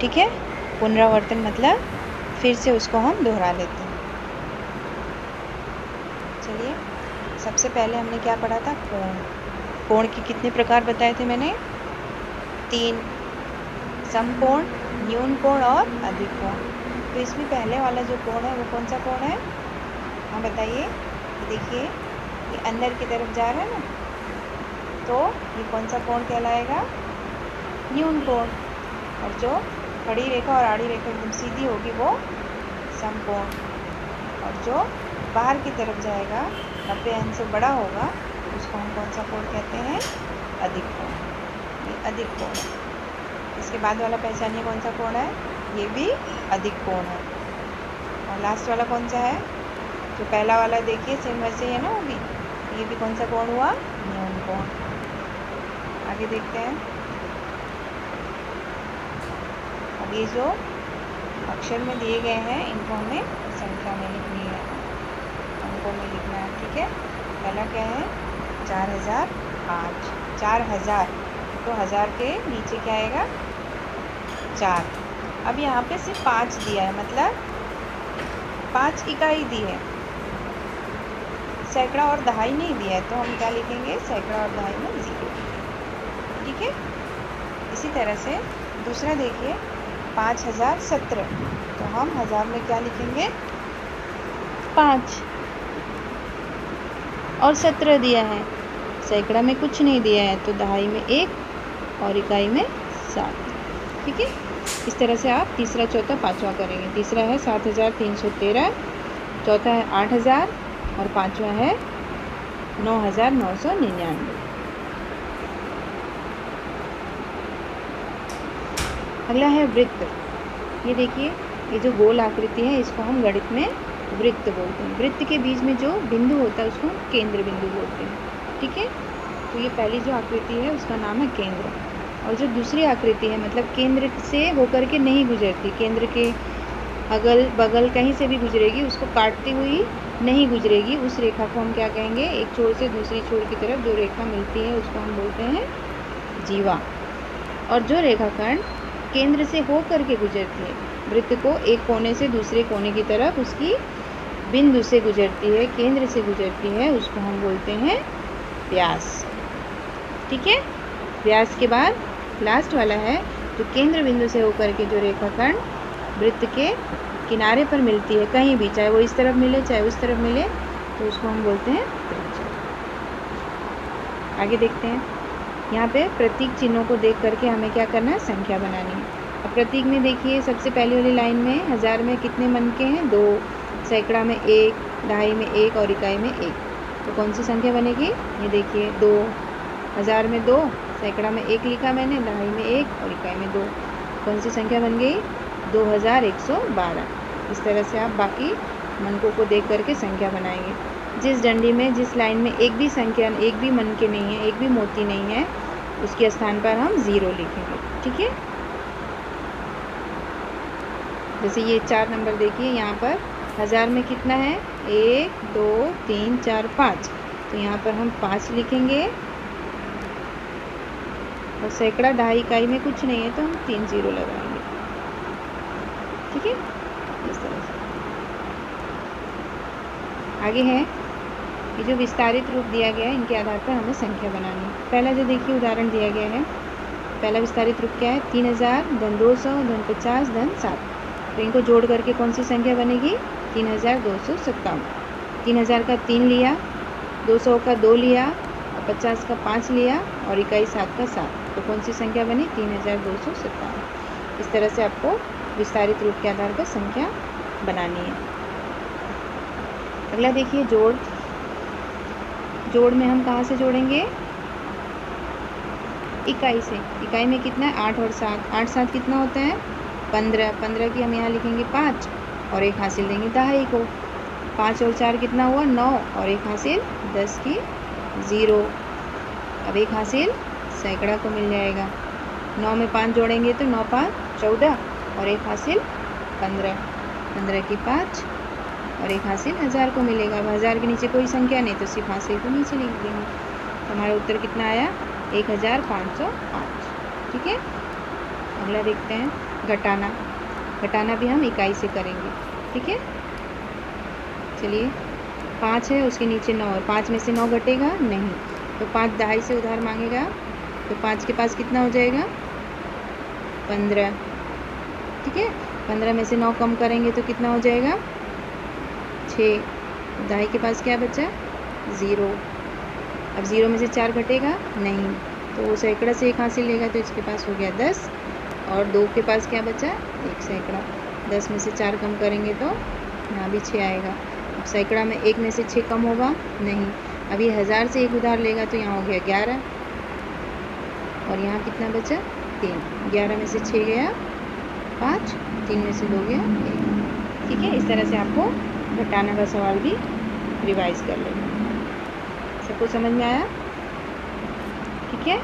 ठीक है, पुनरावर्तन मतलब फिर से उसको हम दोहरा लेते हैं। चलिए, सबसे पहले हमने क्या पढ़ा था? कोण। कोण के कितने प्रकार बताए थे मैंने? 3, समकोण, न्यून कोण और अधिक कोण। तो इसमें पहले वाला जो कोण है वो कौन सा कोण है? हाँ बताइए। देखिए, ये अंदर की तरफ जा रहा है ना, तो ये कौन सा कोण कहलाएगा? न्यून कोण। और जो खड़ी रेखा और आड़ी रेखा एकदम सीधी होगी वो समकोण। और जो बाहर की तरफ जाएगा, 90 अंश से बड़ा होगा, उसको हम कौन सा कोण कहते हैं? अधिक कोण। ये अधिक कोण है। इसके बाद वाला पहचानिए कौन सा कोण है? ये भी अधिक कोण है। और लास्ट वाला कौन सा है? जो पहला वाला देखिए सेम वैसे ही है ना, वो भी। ये भी कौन सा कोण हुआ? न्यून कोण। आगे देखते हैं। अब ये जो अक्षर में दिए गए हैं इनको हमें संख्या में लिखनी है, अंकों में लिखना है। ठीक है, पहला क्या है? 4005। 4000, तो 1000 के नीचे क्या आएगा? 4। अब यहाँ पे सिर्फ 5 दिया है, मतलब 5 इकाई दी है, सैकड़ा और दहाई नहीं दिया है, तो हम क्या लिखेंगे? सैकड़ा और दहाई में 0। ठीक है, इसी तरह से दूसरा देखिए, 5017, तो हम 1000 में क्या लिखेंगे? 5। और 17 दिया है, सैकड़ा में कुछ नहीं दिया है, तो दहाई में 1 और इकाई में 7। ठीक है, इस तरह से आप तीसरा, चौथा, पाँचवा करेंगे। तीसरा है 7313, चौथा है 8000 और पाँचवा है 9999। अगला है वृत्त। ये देखिए, ये जो गोल आकृति है इसको हम गणित में वृत्त बोलते हैं। वृत्त के बीच में जो बिंदु होता है उसको हम केंद्र बिंदु बोलते हैं। ठीक है, तो ये पहली जो आकृति है उसका नाम है केंद्र। और जो दूसरी आकृति है, मतलब केंद्र से होकर के नहीं गुजरती, केंद्र के अगल बगल कहीं से भी गुजरेगी, उसको काटती हुई नहीं गुजरेगी, उस रेखा को हम क्या कहेंगे? एक छोर से दूसरी छोर की तरफ जो रेखा मिलती है उसको हम बोलते हैं जीवा। और जो रेखाखंड केंद्र से हो करके गुजरती है, वृत्त को एक कोने से दूसरे कोने की तरफ उसकी बिंदु से गुजरती है, केंद्र से गुजरती है, उसको हम बोलते हैं व्यास। ठीक है, व्यास के बाद लास्ट वाला है जो केंद्र बिंदु से होकर के जो रेखाखंड वृत्त के किनारे पर मिलती है, कहीं भी, चाहे वो इस तरफ मिले चाहे उस तरफ मिले, तो उसको हम बोलते हैं त्रिज्या। आगे देखते हैं। यहाँ पे प्रतीक चिन्हों को देख करके हमें क्या करना है? संख्या बनानी है। अब प्रतीक में देखिए, सबसे पहली वाली लाइन में 1000 में कितने मन के हैं? 2, सैकड़ा में 1, दहाई में 1 और इकाई में 1, तो कौन सी संख्या बनेगी? ये देखिए, 2, 1000 में 2, सैकड़ा में 1 लिखा मैंने, दहाई में 1 और इकाई में 2, कौन सी संख्या बन गई? 2112। इस तरह से आप बाकी मनकों को देख करके संख्या बनाएंगे। जिस डंडी में, जिस लाइन में एक भी संख्या, एक भी मन के नहीं है, एक भी मोती नहीं है, उसके स्थान पर हम 0 लिखेंगे। ठीक है, जैसे ये 4 नंबर देखिए, यहाँ पर 1000 में कितना है? 1 2 3 4 5, तो यहाँ पर हम 5 लिखेंगे। और सैकड़ा दहाई इकाई में कुछ नहीं है, तो हम 3 0 लगाएंगे। ठीक है, इस तरह से। आगे है, ये जो विस्तारित रूप दिया गया है, इनके आधार पर हमें संख्या बनानी है। पहला जो देखिए उदाहरण दिया गया है, पहला विस्तारित रूप क्या है? 3000 धन 200 धन 50 धन 7, तो इनको जोड़ करके कौन सी संख्या बनेगी? 3257। 3000 का 3 लिया, 200 का 2 लिया, 50 का 5 लिया और इकाई 7 का 7, तो कौन सी संख्या बनी? 3257। इस तरह से आपको विस्तारित रूप के आधार पर संख्या बनानी है। अगला देखिए, जोड़। जोड़ में हम कहाँ से जोड़ेंगे? इकाई से। इकाई में कितना है? 8 और 7। 8 7 कितना होता है? 15। 15 की हम यहाँ लिखेंगे 5 और 1 हासिल देंगे दहाई को। 5 और 4 कितना हुआ? 9 और 1 हासिल 10 की 0। अब 1 हासिल सैकड़ा को मिल जाएगा। 9 में 5 जोड़ेंगे तो 9 5 14 और 1 हासिल 15। 15 की 5 और 1 हासिल 1000 को मिलेगा। अब 1000 के नीचे कोई संख्या नहीं, तो सिर्फ हासिल को नीचे लिख देंगे। तो हमारा उत्तर कितना आया? 1505। ठीक है, अगला देखते हैं घटाना। घटाना भी हम इकाई से करेंगे, ठीक है। चलिए 5 है, उसके नीचे 9 है, 5 में से 9 घटेगा नहीं, तो 5 दहाई से उधार मांगेगा, तो 5 के पास कितना हो जाएगा 15, ठीक है। 15 में से 9 कम करेंगे तो कितना हो जाएगा 6, दहाई के पास क्या बचा 0। अब 0 में से 4 घटेगा नहीं, तो वो सैकड़ा से 1 हासिल लेगा, तो इसके पास हो गया 10, और 2 के पास क्या बचा 1 सैकड़ा। 10 में से 4 कम करेंगे तो यहाँ भी 6 आएगा। अब सैकड़ा में 1 में से 6 कम होगा नहीं, अब ये 1000 से 1 उधार लेगा, तो यहाँ हो गया 11, और यहाँ कितना बचा 3। 11 में से 6 गया 5, 3 में से 2 गया 1, ठीक है। इस तरह से आपको घटाना का सवाल भी रिवाइज कर लेना। सबको समझ में आया, ठीक है।